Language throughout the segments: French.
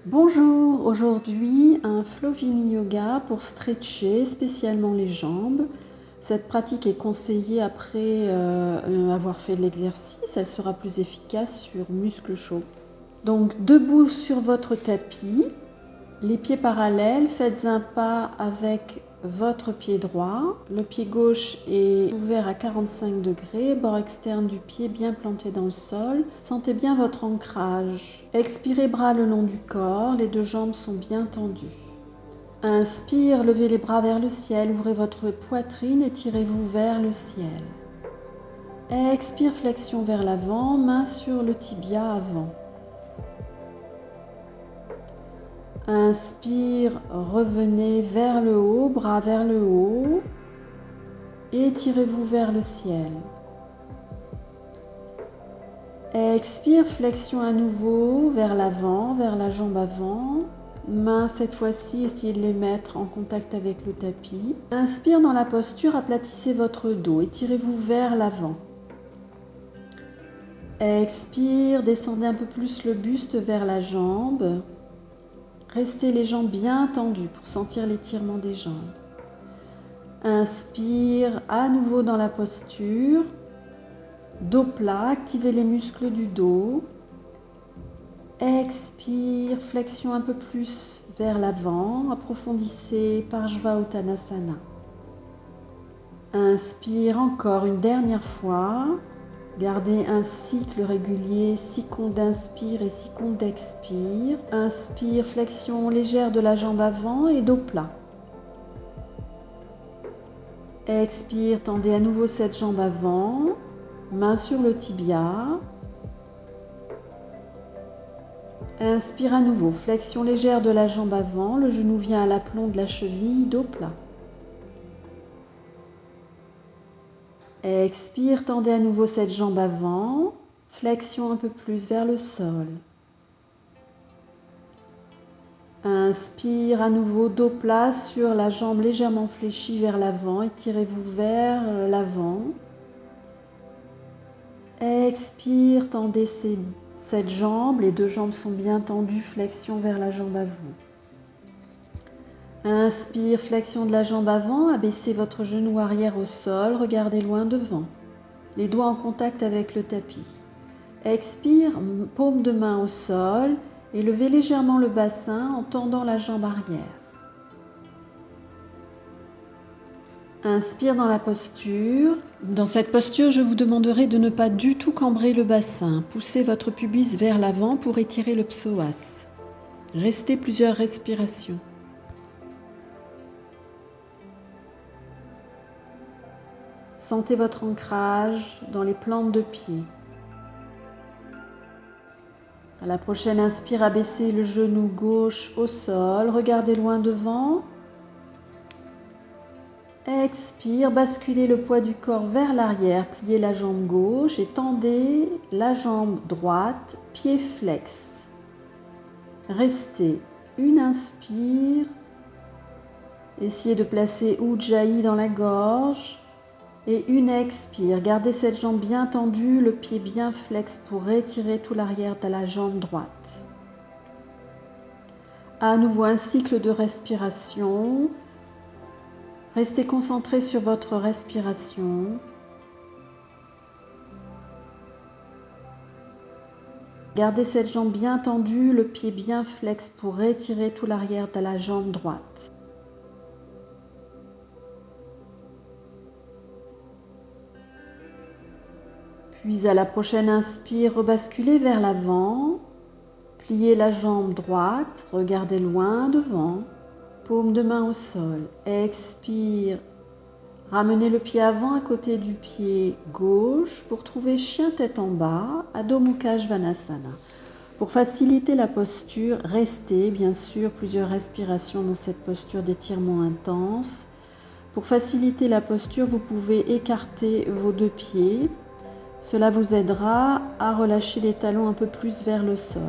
Bonjour, aujourd'hui un Flovini Yoga pour stretcher spécialement les jambes. Cette pratique est conseillée après avoir fait de l'exercice, elle sera plus efficace sur muscles chauds. Donc debout sur votre tapis, les pieds parallèles, faites un pas avec votre pied droit. Le pied gauche est ouvert à 45 degrés, bord externe du pied bien planté dans le sol. Sentez bien votre ancrage. Expirez, bras le long du corps, les deux jambes sont bien tendues. Inspire, levez les bras vers le ciel, ouvrez votre poitrine et tirez-vous vers le ciel. Expire, flexion vers l'avant, main sur le tibia avant. Inspire, revenez vers le haut, bras vers le haut, étirez-vous vers le ciel. Expire, flexion à nouveau vers l'avant, vers la jambe avant. Mains cette fois-ci, essayez de les mettre en contact avec le tapis. Inspire dans la posture, aplatissez votre dos, étirez-vous vers l'avant. Expire, descendez un peu plus le buste vers la jambe. Restez les jambes bien tendues pour sentir l'étirement des jambes. Inspire à nouveau dans la posture. Dos plat, activez les muscles du dos. Expire, flexion un peu plus vers l'avant. Approfondissez Parshva-Uttanasana. Inspire encore une dernière fois. Gardez un cycle régulier, 6 comptes d'inspire et 6 comptes d'expire. Inspire, flexion légère de la jambe avant et dos plat. Expire, tendez à nouveau cette jambe avant, main sur le tibia. Inspire à nouveau, flexion légère de la jambe avant, le genou vient à l'aplomb de la cheville, dos plat. Expire, tendez à nouveau cette jambe avant, flexion un peu plus vers le sol. Inspire à nouveau, dos plat sur la jambe légèrement fléchie vers l'avant, étirez-vous vers l'avant. Expire, tendez cette jambe, les deux jambes sont bien tendues, flexion vers la jambe avant. Inspire, flexion de la jambe avant, abaissez votre genou arrière au sol, regardez loin devant. Les doigts en contact avec le tapis. Expire, paume de main au sol et levez légèrement le bassin en tendant la jambe arrière. Inspire dans la posture. Dans cette posture, je vous demanderai de ne pas du tout cambrer le bassin. Poussez votre pubis vers l'avant pour étirer le psoas. Restez plusieurs respirations. Sentez votre ancrage dans les plantes de pied. À la prochaine inspire, abaissez le genou gauche au sol, regardez loin devant. Expire, basculez le poids du corps vers l'arrière, pliez la jambe gauche et tendez la jambe droite, pied flex. Restez une inspire, essayez de placer Ujjayi dans la gorge. Et une expire, gardez cette jambe bien tendue, le pied bien flex pour étirer tout l'arrière de la jambe droite. À nouveau un cycle de respiration. Restez concentré sur votre respiration. Gardez cette jambe bien tendue, le pied bien flex pour étirer tout l'arrière de la jambe droite. Puis à la prochaine inspire, rebasculez vers l'avant, pliez la jambe droite, regardez loin devant, paume de main au sol. Expire, ramenez le pied avant à côté du pied gauche pour trouver chien tête en bas, Adho Mukha Svanasana. Pour faciliter la posture, restez bien sûr plusieurs respirations dans cette posture d'étirement intense. Pour faciliter la posture, vous pouvez écarter vos deux pieds. Cela vous aidera à relâcher les talons un peu plus vers le sol.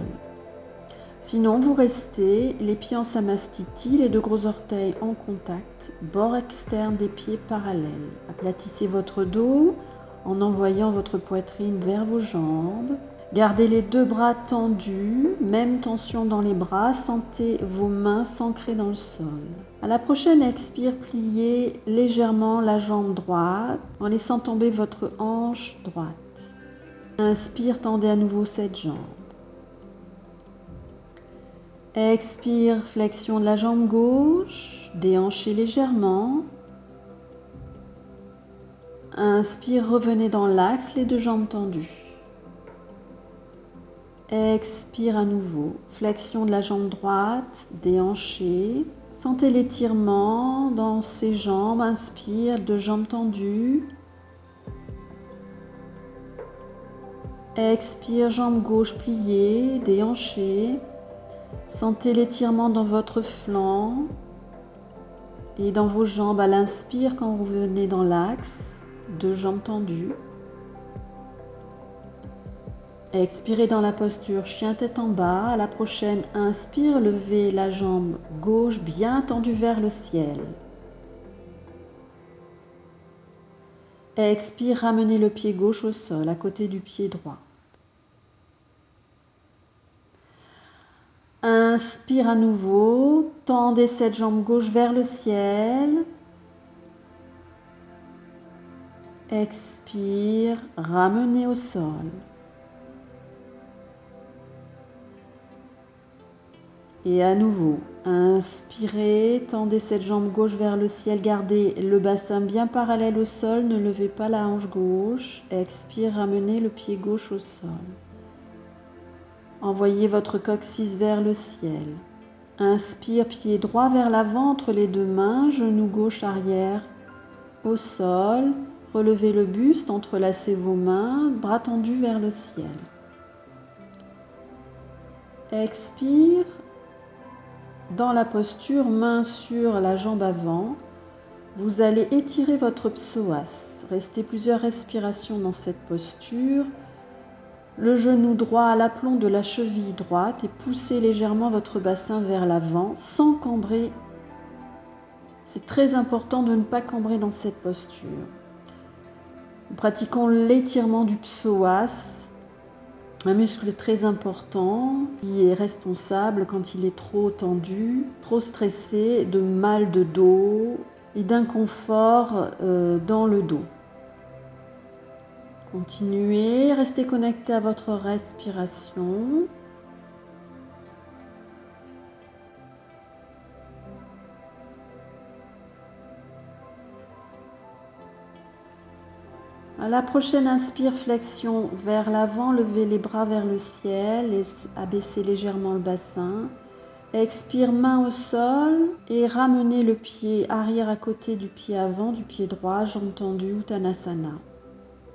Sinon, vous restez les pieds en samastiti, les deux gros orteils en contact, bord externe des pieds parallèles. Aplatissez votre dos en envoyant votre poitrine vers vos jambes. Gardez les deux bras tendus, même tension dans les bras, sentez vos mains s'ancrer dans le sol. À la prochaine expire, pliez légèrement la jambe droite en laissant tomber votre hanche droite. Inspire, tendez à nouveau cette jambe. Expire, flexion de la jambe gauche, déhanchez légèrement. Inspire, revenez dans l'axe, les deux jambes tendues. Expire à nouveau, flexion de la jambe droite, déhanchez. Sentez l'étirement dans ces jambes, inspire, deux jambes tendues. Expire, jambe gauche pliée, déhanchée. Sentez l'étirement dans votre flanc et dans vos jambes à l'inspire quand vous venez dans l'axe, deux jambes tendues. Expirez dans la posture chien tête en bas. À la prochaine, inspire, levez la jambe gauche bien tendue vers le ciel. Expire, ramenez le pied gauche au sol à côté du pied droit. Inspire à nouveau, tendez cette jambe gauche vers le ciel. Expire, ramenez au sol. Et à nouveau, inspirez, tendez cette jambe gauche vers le ciel, gardez le bassin bien parallèle au sol, ne levez pas la hanche gauche. Expire, ramenez le pied gauche au sol. Envoyez votre coccyx vers le ciel. Inspire, pied droit vers l'avant entre les deux mains, genou gauche arrière au sol. Relevez le buste, entrelacez vos mains, bras tendus vers le ciel. Expire. Dans la posture, main sur la jambe avant, vous allez étirer votre psoas. Restez plusieurs respirations dans cette posture. Le genou droit à l'aplomb de la cheville droite et poussez légèrement votre bassin vers l'avant sans cambrer. C'est très important de ne pas cambrer dans cette posture. Nous pratiquons l'étirement du psoas, un muscle très important qui est responsable quand il est trop tendu, trop stressé, de mal de dos et d'inconfort dans le dos. Continuez, restez connecté à votre respiration. À la prochaine inspire, flexion vers l'avant, levez les bras vers le ciel et abaissez légèrement le bassin. Expire, main au sol et ramenez le pied arrière à côté du pied avant, du pied droit, jambe tendue, Uttanasana.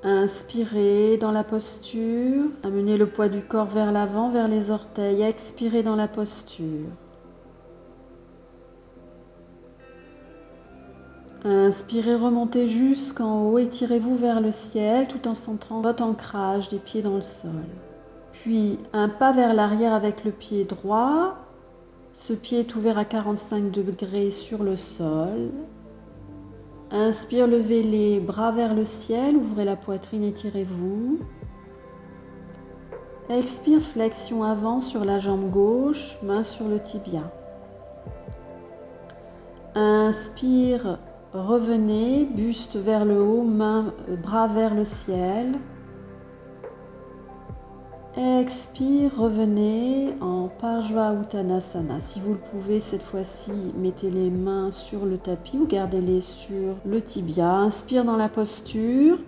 Inspirez dans la posture, amenez le poids du corps vers l'avant, vers les orteils. Expirez dans la posture. Inspirez, remontez jusqu'en haut, étirez-vous vers le ciel tout en centrant votre ancrage des pieds dans le sol. Puis un pas vers l'arrière avec le pied droit. Ce pied est ouvert à 45 degrés sur le sol. Inspire, levez les bras vers le ciel, ouvrez la poitrine, étirez-vous. Expire, flexion avant sur la jambe gauche, main sur le tibia. Inspire, revenez, buste vers le haut, bras vers le ciel. Expire, revenez en Parshva-Uttanasana. Si vous le pouvez, cette fois-ci, mettez les mains sur le tapis ou gardez-les sur le tibia. Inspire dans la posture.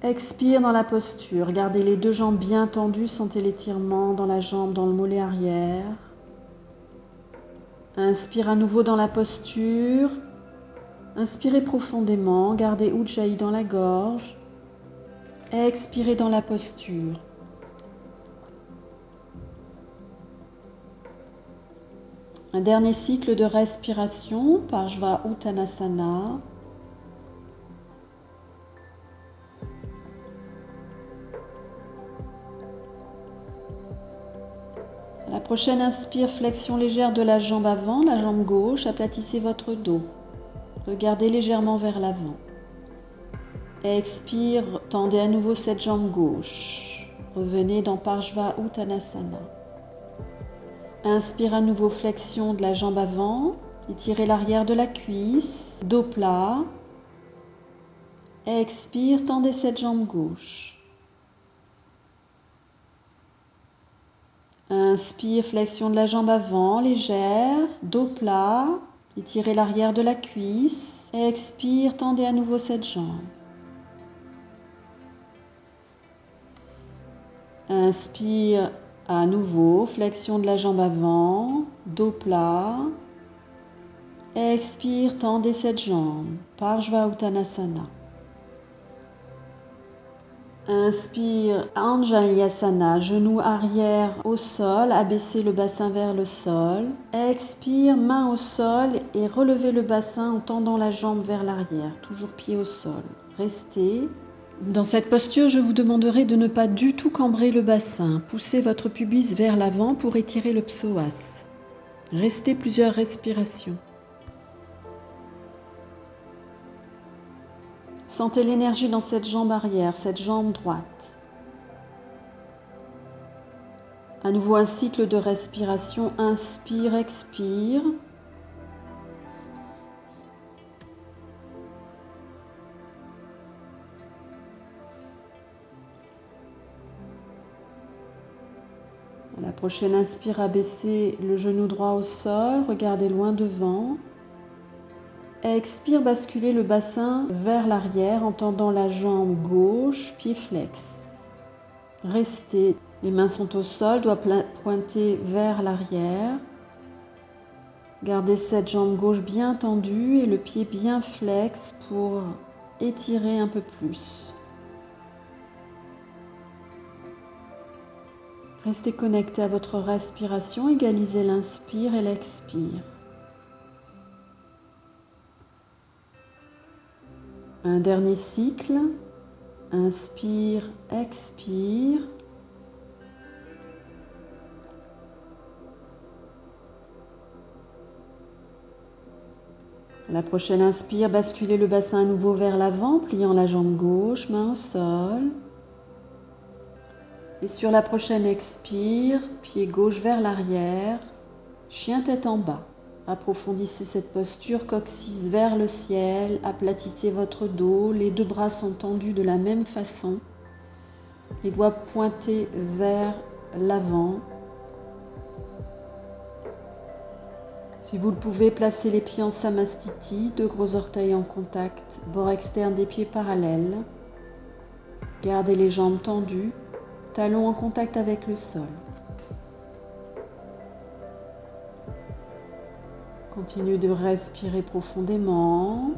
Expire dans la posture. Gardez les deux jambes bien tendues. Sentez l'étirement dans la jambe, dans le mollet arrière. Inspire à nouveau dans la posture. Inspirez profondément. Gardez Ujjayi dans la gorge. Expirez dans la posture. Un dernier cycle de respiration, Parshva-Uttanasana. Prochaine inspire, flexion légère de la jambe avant, la jambe gauche, aplatissez votre dos. Regardez légèrement vers l'avant. Expire, tendez à nouveau cette jambe gauche. Revenez dans Parshva Uttanasana. Inspire à nouveau, flexion de la jambe avant, étirez l'arrière de la cuisse, dos plat. Expire, tendez cette jambe gauche. Inspire, flexion de la jambe avant, légère, dos plat, étirez l'arrière de la cuisse. Expire, tendez à nouveau cette jambe. Inspire à nouveau, flexion de la jambe avant, dos plat. Expire, tendez cette jambe, Parshva Uttanasana. Inspire, Anjalyasana, genou arrière au sol, abaissez le bassin vers le sol. Expire, main au sol et relevez le bassin en tendant la jambe vers l'arrière, toujours pied au sol. Restez. Dans cette posture, je vous demanderai de ne pas du tout cambrer le bassin. Poussez votre pubis vers l'avant pour étirer le psoas. Restez plusieurs respirations. Sentez l'énergie dans cette jambe arrière, cette jambe droite. À nouveau un cycle de respiration. Inspire, expire. À la prochaine inspire, abaissez le genou droit au sol, regardez loin devant. Expire, basculez le bassin vers l'arrière en tendant la jambe gauche, pied flex. Restez, les mains sont au sol, doigts pointés vers l'arrière. Gardez cette jambe gauche bien tendue et le pied bien flex pour étirer un peu plus. Restez connecté à votre respiration, égalisez l'inspire et l'expire. Un dernier cycle. Inspire, expire. À la prochaine inspire, basculez le bassin à nouveau vers l'avant, pliant la jambe gauche, main au sol. Et sur la prochaine expire, pied gauche vers l'arrière, chien tête en bas. Approfondissez cette posture, coccyx vers le ciel, aplatissez votre dos, les deux bras sont tendus de la même façon, les doigts pointés vers l'avant. Si vous le pouvez, placez les pieds en samastiti, deux gros orteils en contact, bord externe des pieds parallèles. Gardez les jambes tendues, talons en contact avec le sol. Continuez de respirer profondément.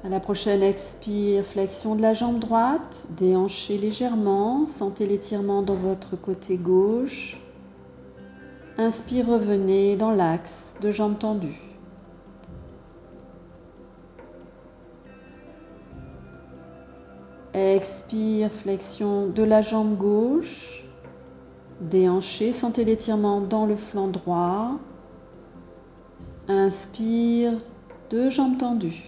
À la prochaine expire, flexion de la jambe droite, déhanchez légèrement, sentez l'étirement dans votre côté gauche. Inspire, revenez dans l'axe de jambes tendues. Expire, flexion de la jambe gauche, déhanchez, sentez l'étirement dans le flanc droit. Inspire, deux jambes tendues.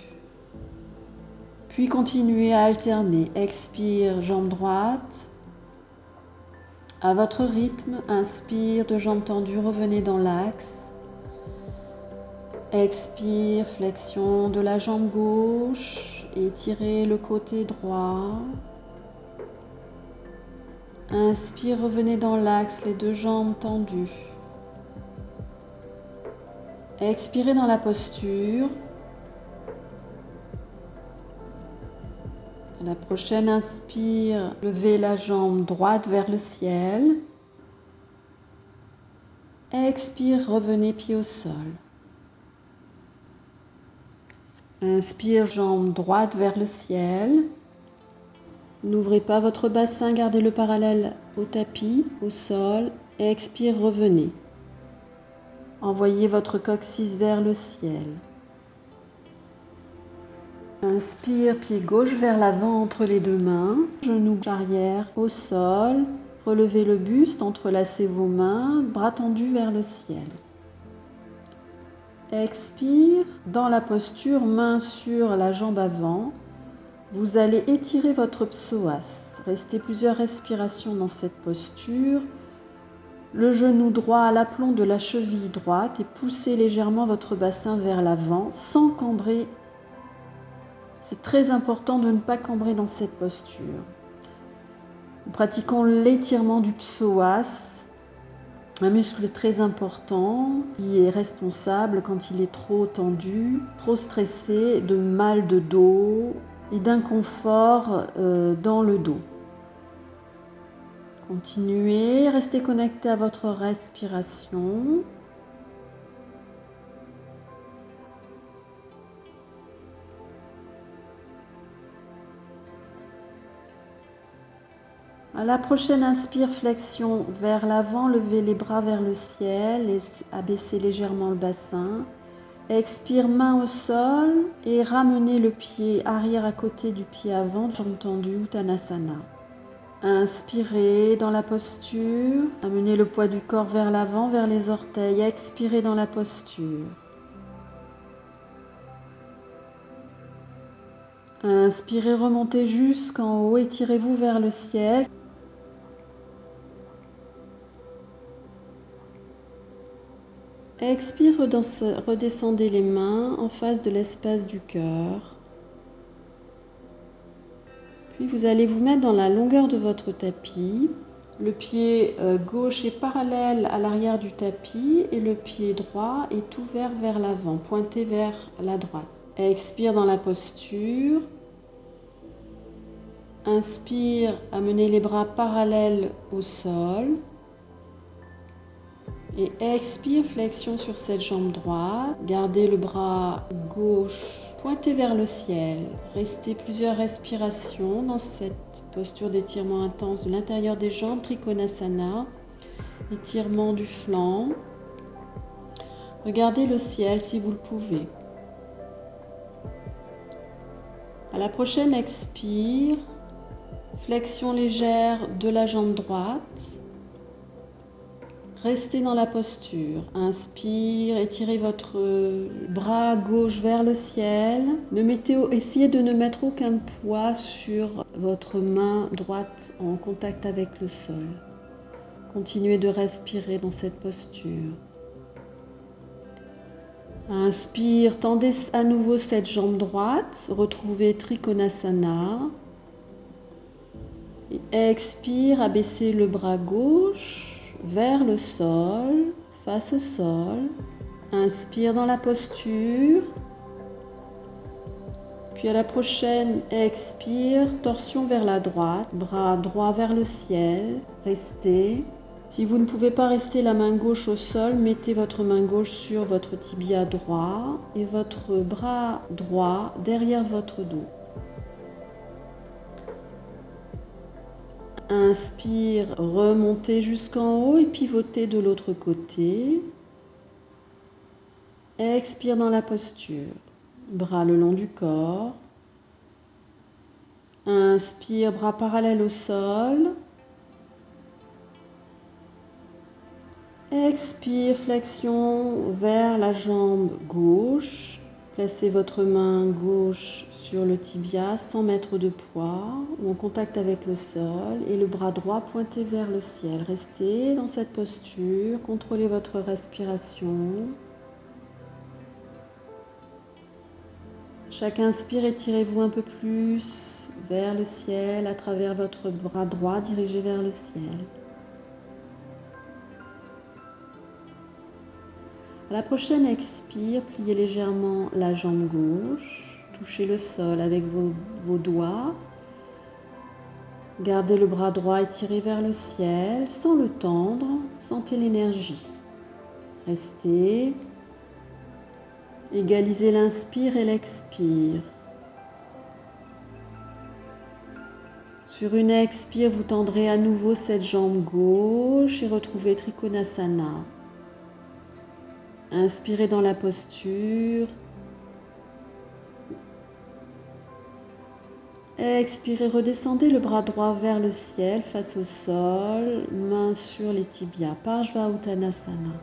Puis continuez à alterner. Expire, jambe droite. À votre rythme, inspire, deux jambes tendues, revenez dans l'axe. Expire, flexion de la jambe gauche, étirez le côté droit. Inspire, revenez dans l'axe, les deux jambes tendues. Expirez dans la posture. À la prochaine inspire, levez la jambe droite vers le ciel. Expire, revenez pied au sol. Inspire, jambe droite vers le ciel. N'ouvrez pas votre bassin, gardez-le parallèle au tapis, au sol. Expire, revenez. Envoyez votre coccyx vers le ciel. Inspire, pied gauche vers l'avant entre les deux mains, genou arrière au sol. Relevez le buste, entrelacez vos mains, bras tendus vers le ciel. Expire, dans la posture, main sur la jambe avant. Vous allez étirer votre psoas. Restez plusieurs respirations dans cette posture. Le genou droit à l'aplomb de la cheville droite et poussez légèrement votre bassin vers l'avant sans cambrer. C'est très important de ne pas cambrer dans cette posture. Nous pratiquons l'étirement du psoas, un muscle très important qui est responsable quand il est trop tendu, trop stressé, de mal de dos et d'inconfort dans le dos. Continuez, restez connecté à votre respiration. À la prochaine inspire, flexion vers l'avant, levez les bras vers le ciel et abaissez légèrement le bassin. Expire, main au sol et ramenez le pied arrière à côté du pied avant, jambe tendue, Uttanasana. Inspirez dans la posture, amenez le poids du corps vers l'avant, vers les orteils, expirez dans la posture. Inspirez, remontez jusqu'en haut, étirez-vous vers le ciel. Expire, redescendez les mains en face de l'espace du cœur. Puis vous allez vous mettre dans la longueur de votre tapis. Le pied gauche est parallèle à l'arrière du tapis et le pied droit est ouvert vers l'avant, pointé vers la droite. Expire dans la posture. Inspire, amenez les bras parallèles au sol. Et expire, flexion sur cette jambe droite. Gardez le bras gauche pointé vers le ciel. Restez plusieurs respirations dans cette posture d'étirement intense de l'intérieur des jambes, Trikonasana. Étirement du flanc. Regardez le ciel si vous le pouvez. À la prochaine expire, flexion légère de la jambe droite. Restez dans la posture. Inspire, étirez votre bras gauche vers le ciel. Essayez de ne mettre aucun poids sur votre main droite en contact avec le sol. Continuez de respirer dans cette posture. Inspire, tendez à nouveau cette jambe droite. Retrouvez Trikonasana. Et expire, abaissez le bras gauche vers le sol, face au sol. Inspire dans la posture. Puis à la prochaine, expire, torsion vers la droite, bras droit vers le ciel. Restez. Si vous ne pouvez pas rester la main gauche au sol, mettez votre main gauche sur votre tibia droit et votre bras droit derrière votre dos. Inspire, remontez jusqu'en haut et pivotez de l'autre côté. Expire dans la posture. Bras le long du corps. Inspire, bras parallèles au sol. Expire, flexion vers la jambe gauche. Placez votre main gauche sur le tibia sans mettre de poids ou en contact avec le sol et le bras droit pointé vers le ciel. Restez dans cette posture, contrôlez votre respiration. Chaque inspire, étirez-vous un peu plus vers le ciel à travers votre bras droit dirigé vers le ciel. À la prochaine expire, pliez légèrement la jambe gauche, touchez le sol avec vos doigts. Gardez le bras droit étiré vers le ciel sans le tendre, sentez l'énergie. Restez. Égalisez l'inspire et l'expire. Sur une expire, vous tendrez à nouveau cette jambe gauche et retrouvez Trikonasana. Inspirez dans la posture. Expirez, redescendez le bras droit vers le ciel, face au sol, main sur les tibias, Parshva Uttanasana.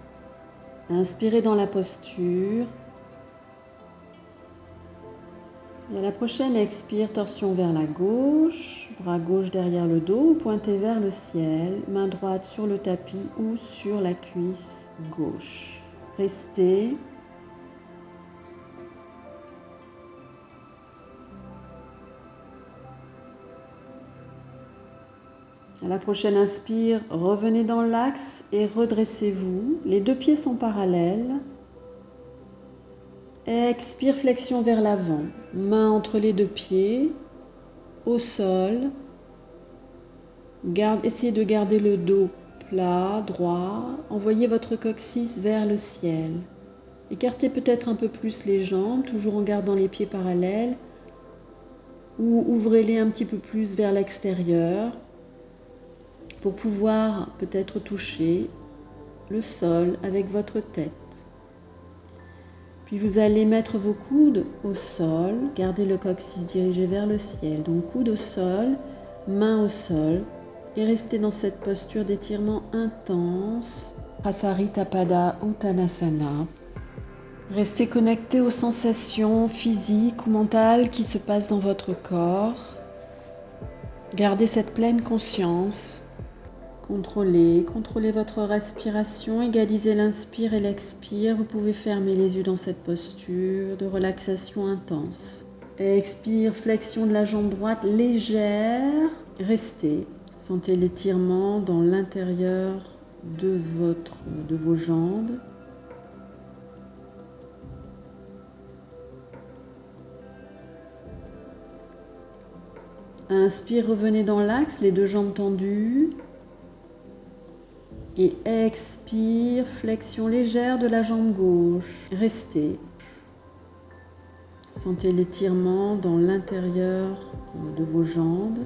Inspirez dans la posture. Et à la prochaine, expire, torsion vers la gauche, bras gauche derrière le dos, pointé vers le ciel, main droite sur le tapis ou sur la cuisse gauche. Restez. À la prochaine inspire, revenez dans l'axe et redressez-vous. Les deux pieds sont parallèles. Expire, flexion vers l'avant. Main entre les deux pieds, au sol. Essayez de garder le dos plat, droit. Envoyez votre coccyx vers le ciel. Écartez peut-être un peu plus les jambes, toujours en gardant les pieds parallèles. Ou ouvrez-les un petit peu plus vers l'extérieur, pour pouvoir peut-être toucher le sol avec votre tête. Puis vous allez mettre vos coudes au sol, gardez le coccyx dirigé vers le ciel. Donc coude au sol, main au sol et restez dans cette posture d'étirement intense. Prasarita-pada Uttanasana. Restez connecté aux sensations physiques ou mentales qui se passent dans votre corps. Gardez cette pleine conscience. Contrôlez votre respiration, égalisez l'inspire et l'expire. Vous pouvez fermer les yeux dans cette posture de relaxation intense. Expire, flexion de la jambe droite légère. Restez. Sentez l'étirement dans l'intérieur de vos jambes. Inspire, revenez dans l'axe, les deux jambes tendues. Et expire, flexion légère de la jambe gauche. Restez. Sentez l'étirement dans l'intérieur de vos jambes.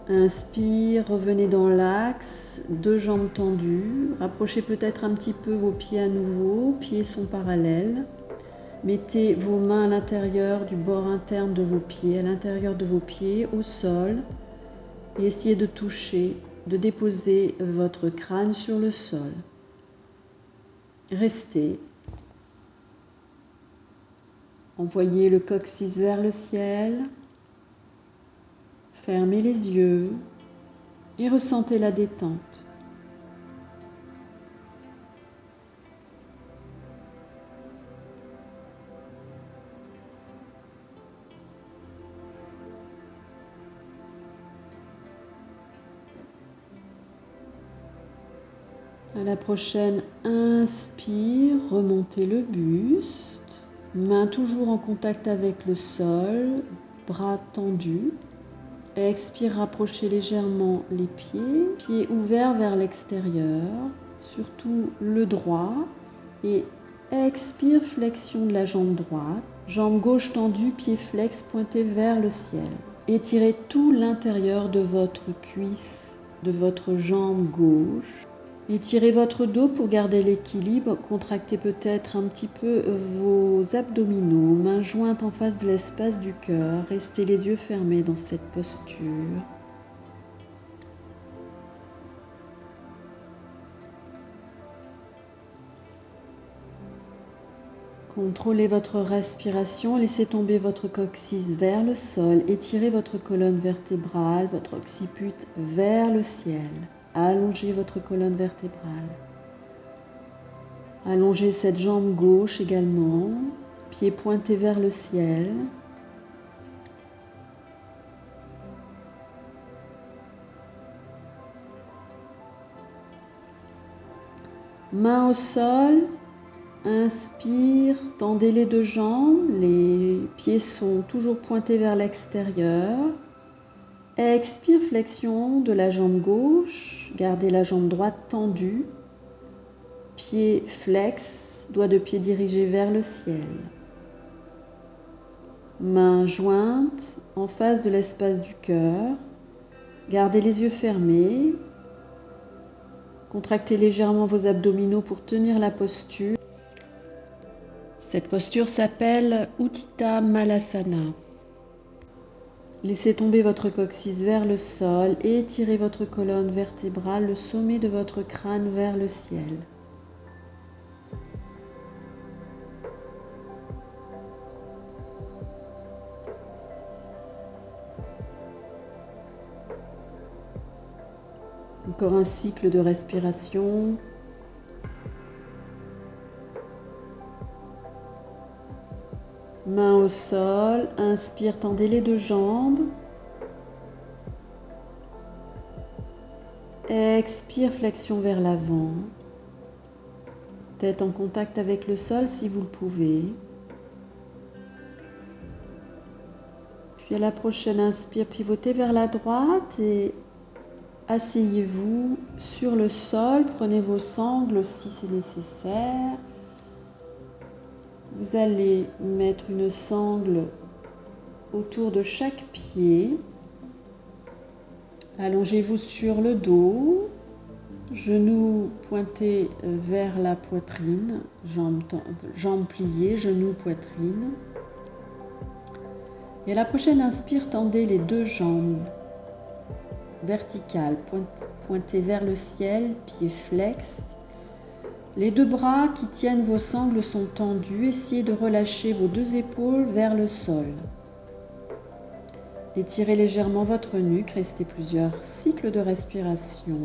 Inspire, revenez dans l'axe, deux jambes tendues. Rapprochez peut-être un petit peu vos pieds à nouveau. Pieds sont parallèles. Mettez vos mains à l'intérieur du bord interne de vos pieds, à l'intérieur de vos pieds, au sol. Et essayez de toucher, de déposer votre crâne sur le sol. Restez. Envoyez le coccyx vers le ciel. Fermez les yeux et ressentez la détente. À la prochaine, inspire, remontez le buste, main toujours en contact avec le sol, bras tendus. Expire, rapprochez légèrement les pieds ouverts vers l'extérieur, surtout le droit. Et expire, flexion de la jambe droite, jambe gauche tendue, pied flex pointé vers le ciel. Étirez tout l'intérieur de votre cuisse, de votre jambe gauche. Étirez votre dos pour garder l'équilibre. Contractez peut-être un petit peu vos abdominaux, mains jointes en face de l'espace du cœur. Restez les yeux fermés dans cette posture. Contrôlez votre respiration, laissez tomber votre coccyx vers le sol, étirez votre colonne vertébrale, votre occiput vers le ciel. Allongez votre colonne vertébrale. Allongez cette jambe gauche également, pieds pointés vers le ciel. Main au sol. Inspire, tendez les deux jambes, les pieds sont toujours pointés vers l'extérieur. Expire, flexion de la jambe gauche, gardez la jambe droite tendue. Pied flex, doigts de pied dirigés vers le ciel. Mains jointes en face de l'espace du cœur. Gardez les yeux fermés. Contractez légèrement vos abdominaux pour tenir la posture. Cette posture s'appelle Utthita Malasana. Laissez tomber votre coccyx vers le sol et étirez votre colonne vertébrale, le sommet de votre crâne vers le ciel. Encore un cycle de respiration. Main au sol, inspire, tendez les deux jambes. Expire, flexion vers l'avant. Tête en contact avec le sol si vous le pouvez. Puis à la prochaine inspire, pivotez vers la droite et asseyez-vous sur le sol. Prenez vos sangles si c'est nécessaire. Vous allez mettre une sangle autour de chaque pied. Allongez-vous sur le dos, genoux pointés vers la poitrine, jambes pliées, genoux, poitrine. Et à la prochaine inspire, tendez les deux jambes verticales, pointées vers le ciel, pieds flex. Les deux bras qui tiennent vos sangles sont tendus. Essayez de relâcher vos deux épaules vers le sol. Étirez légèrement votre nuque. Restez plusieurs cycles de respiration.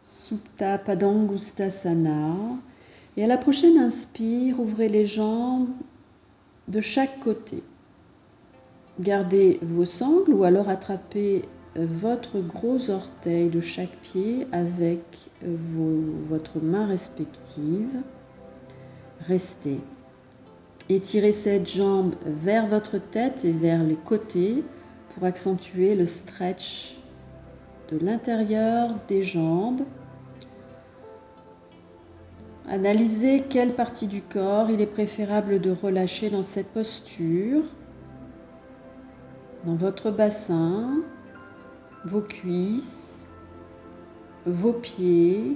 Supta Padangusthasana. Et à la prochaine inspire, ouvrez les jambes de chaque côté. Gardez vos sangles ou alors attrapez votre gros orteil de chaque pied avec votre main respective. Restez. Étirez cette jambe vers votre tête et vers les côtés pour accentuer le stretch de l'intérieur des jambes. Analysez quelle partie du corps il est préférable de relâcher dans cette posture. Dans votre bassin, vos cuisses, vos pieds.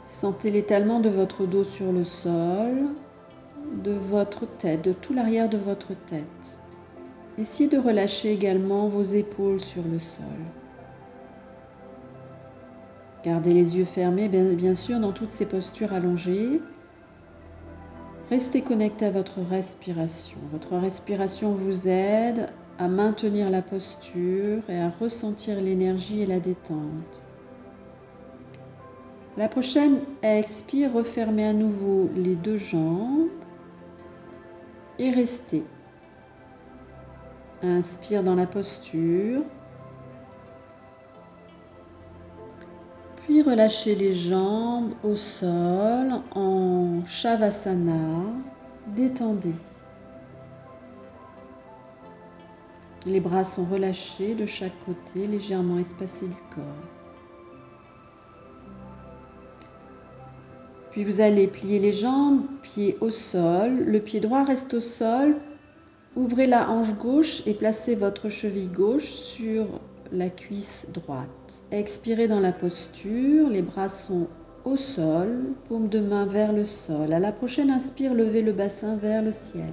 Sentez l'étalement de votre dos sur le sol, de votre tête, de tout l'arrière de votre tête. Essayez de relâcher également vos épaules sur le sol. Gardez les yeux fermés, bien sûr, dans toutes ces postures allongées. Restez connecté à votre respiration. Votre respiration vous aide à maintenir la posture et à ressentir l'énergie et la détente. La prochaine, expire, refermez à nouveau les deux jambes et restez. Inspire dans la posture. Puis relâchez les jambes au sol en Shavasana. Détendez. Les bras sont relâchés de chaque côté, légèrement espacés du corps. Puis vous allez plier les jambes, pieds au sol. Le pied droit reste au sol. Ouvrez la hanche gauche et placez votre cheville gauche sur la cuisse droite. Expirez dans la posture, les bras sont au sol, paume de main vers le sol. À la prochaine inspire, levez le bassin vers le ciel.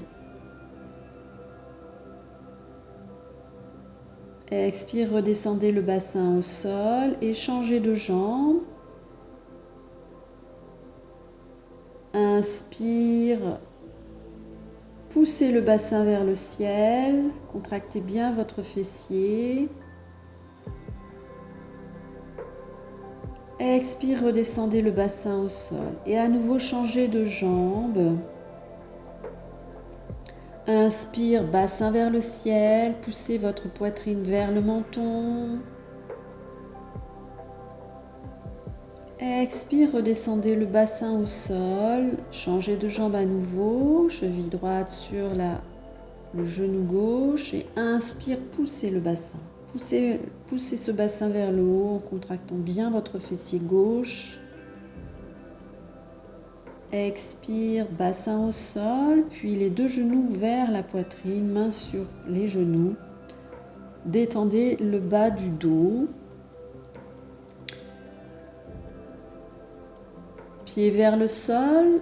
Expire, redescendez le bassin au sol et changez de jambe. Inspire, poussez le bassin vers le ciel, contractez bien votre fessier. Expire, redescendez le bassin au sol et à nouveau changez de jambe. Inspire, bassin vers le ciel, poussez votre poitrine vers le menton. Expire, redescendez le bassin au sol, changez de jambe à nouveau, cheville droite sur le genou gauche et inspire, poussez le bassin. Poussez ce bassin vers le haut en contractant bien votre fessier gauche. Expire, bassin au sol, puis les deux genoux vers la poitrine, mains sur les genoux. détendez le bas du dos. Pieds vers le sol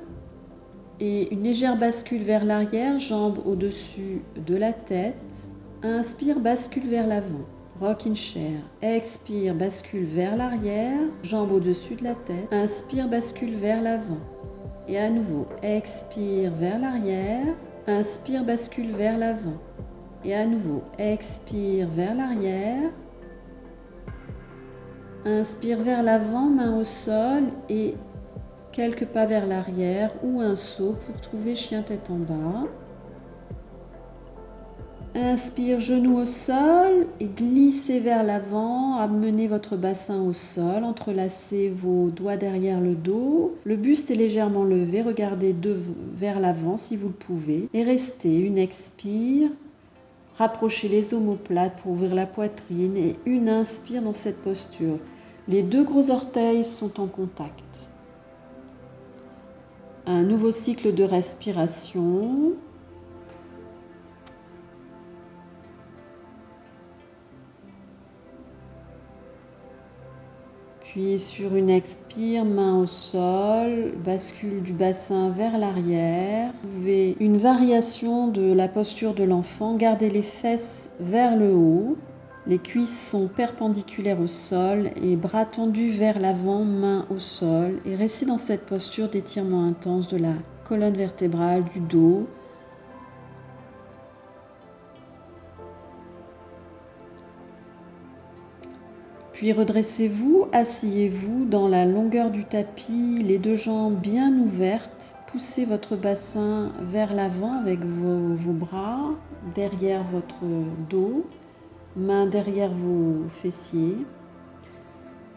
et une légère bascule vers l'arrière, jambes au-dessus de la tête. Inspire, bascule vers l'avant. Rocking chair. Expire, bascule vers l'arrière, jambes au-dessus de la tête. Inspire, bascule vers l'avant. Et à nouveau, expire vers l'arrière. Inspire, bascule vers l'avant. Et à nouveau, expire vers l'arrière. Inspire vers l'avant, main au sol et quelques pas vers l'arrière ou un saut pour trouver chien tête en bas. Inspire, genou au sol et glissez vers l'avant, amenez votre bassin au sol, entrelacez vos doigts derrière le dos. Le buste est légèrement levé, regardez vers l'avant si vous le pouvez. Et restez, une expire, rapprochez les omoplates pour ouvrir la poitrine et une inspire dans cette posture. Les deux gros orteils sont en contact. Un nouveau cycle de respiration. Puis sur une expire, main au sol, bascule du bassin vers l'arrière. Vous pouvez une variation de la posture de l'enfant, gardez les fesses vers le haut. Les cuisses sont perpendiculaires au sol et bras tendus vers l'avant, main au sol. Et restez dans cette posture d'étirement intense de la colonne vertébrale, du dos. Puis redressez-vous, asseyez-vous dans la longueur du tapis, les deux jambes bien ouvertes. Poussez votre bassin vers l'avant avec vos bras derrière votre dos, mains derrière vos fessiers.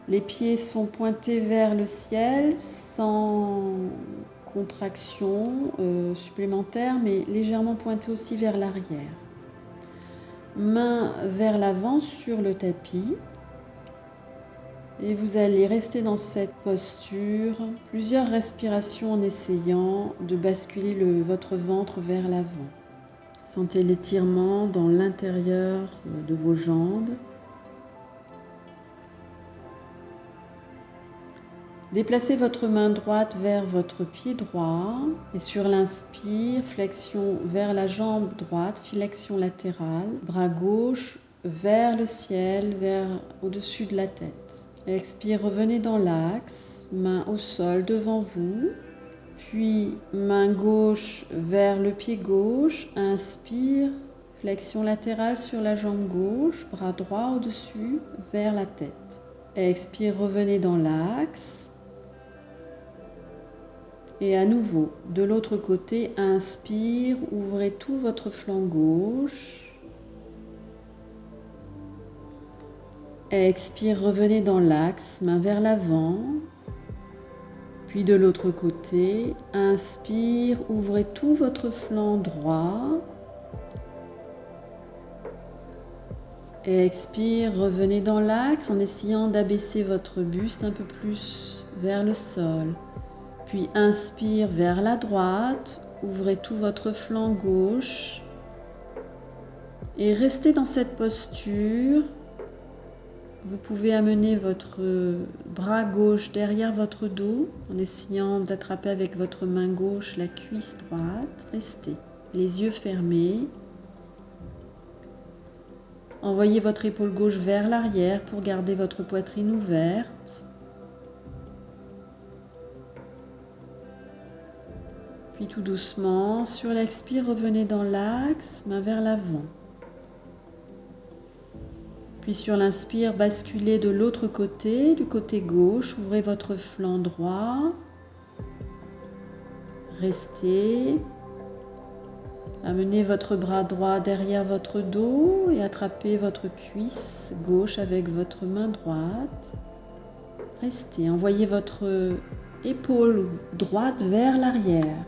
Les pieds sont pointés vers le ciel sans contraction supplémentaire, mais légèrement pointés aussi vers l'arrière. Mains vers l'avant sur le tapis. Et vous allez rester dans cette posture plusieurs respirations en essayant de basculer votre ventre vers l'avant. Sentez l'étirement dans l'intérieur de vos jambes. Déplacez votre main droite vers votre pied droit et sur l'inspire, flexion vers la jambe droite, flexion latérale, bras gauche vers le ciel, au-dessus de la tête. Expire, revenez dans l'axe, main au sol devant vous, puis main gauche vers le pied gauche, inspire, flexion latérale sur la jambe gauche, bras droit au-dessus vers la tête. Expire, revenez dans l'axe. Et à nouveau, de l'autre côté, inspire, ouvrez tout votre flanc gauche. Expire, revenez dans l'axe, main vers l'avant. Puis de l'autre côté, inspire, ouvrez tout votre flanc droit. Expire, revenez dans l'axe en essayant d'abaisser votre buste un peu plus vers le sol. Puis inspire vers la droite, ouvrez tout votre flanc gauche. Et restez dans cette posture. Vous pouvez amener votre bras gauche derrière votre dos en essayant d'attraper avec votre main gauche la cuisse droite. Restez, les yeux fermés. Envoyez votre épaule gauche vers l'arrière pour garder votre poitrine ouverte. Puis tout doucement, sur l'expire, revenez dans l'axe, main vers l'avant. Puis sur l'inspire, basculez de l'autre côté, du côté gauche, ouvrez votre flanc droit. Restez. Amenez votre bras droit derrière votre dos et attrapez votre cuisse gauche avec votre main droite. Restez. Envoyez votre épaule droite vers l'arrière.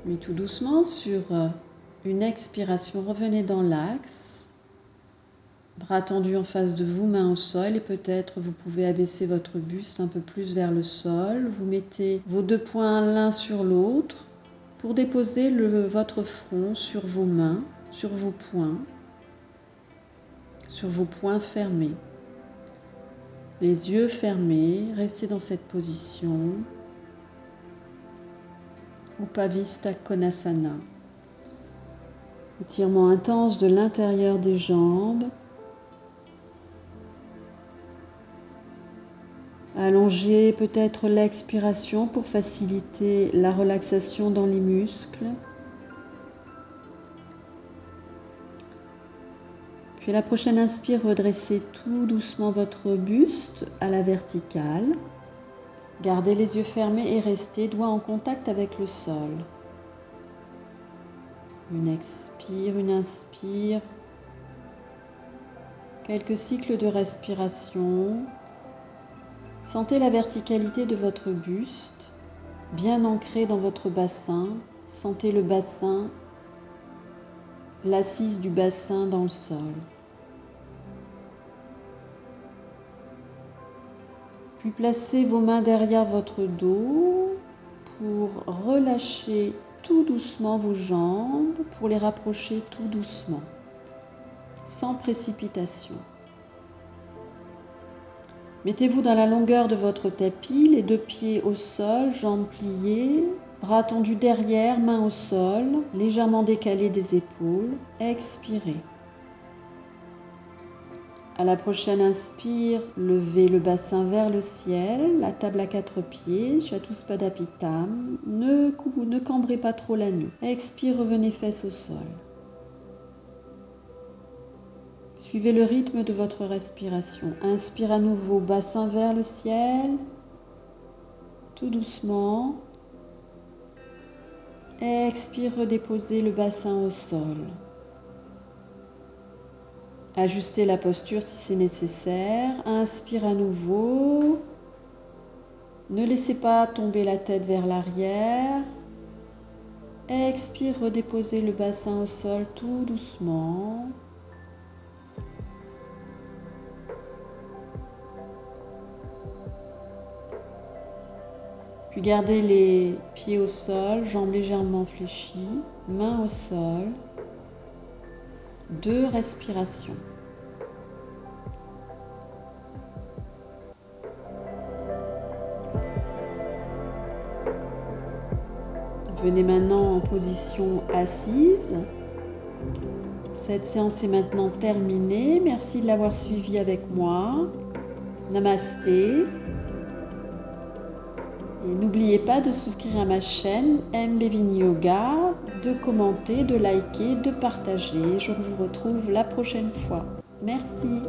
Puis tout doucement, sur une expiration, revenez dans l'axe. Bras tendus en face de vous, mains au sol, et peut-être vous pouvez abaisser votre buste un peu plus vers le sol. Vous mettez vos deux poings l'un sur l'autre pour déposer votre front sur vos mains, sur vos poings fermés. Les yeux fermés, restez dans cette position. Upavista Konasana. Étirement intense de l'intérieur des jambes. Allongez peut-être l'expiration pour faciliter la relaxation dans les muscles. Puis la prochaine inspire, redressez tout doucement votre buste à la verticale. Gardez les yeux fermés et restez doigts en contact avec le sol. Une expire, une inspire. Quelques cycles de respiration. Sentez la verticalité de votre buste, bien ancré dans votre bassin. Sentez le bassin, l'assise du bassin dans le sol. Puis placez vos mains derrière votre dos pour relâcher tout doucement vos jambes, pour les rapprocher tout doucement, sans précipitation. Mettez-vous dans la longueur de votre tapis, les deux pieds au sol, jambes pliées, bras tendus derrière, mains au sol, légèrement décalés des épaules. Expirez. À la prochaine inspire, levez le bassin vers le ciel, la table à quatre pieds, Chatuspadapitam. Ne cambrez pas trop la nuque. Expire, revenez fesses au sol. Suivez le rythme de votre respiration. Inspire à nouveau, bassin vers le ciel, tout doucement. Expire, redéposez le bassin au sol. Ajustez la posture si c'est nécessaire. Inspire à nouveau. Ne laissez pas tomber la tête vers l'arrière. Expire, redéposez le bassin au sol tout doucement. Puis gardez les pieds au sol, jambes légèrement fléchies, mains au sol. 2 respirations. Venez maintenant en position assise. Cette séance est maintenant terminée. Merci de l'avoir suivie avec moi. Namasté. Et n'oubliez pas de souscrire à ma chaîne MBevin Yoga, de commenter, de liker, de partager. Je vous retrouve la prochaine fois. Merci.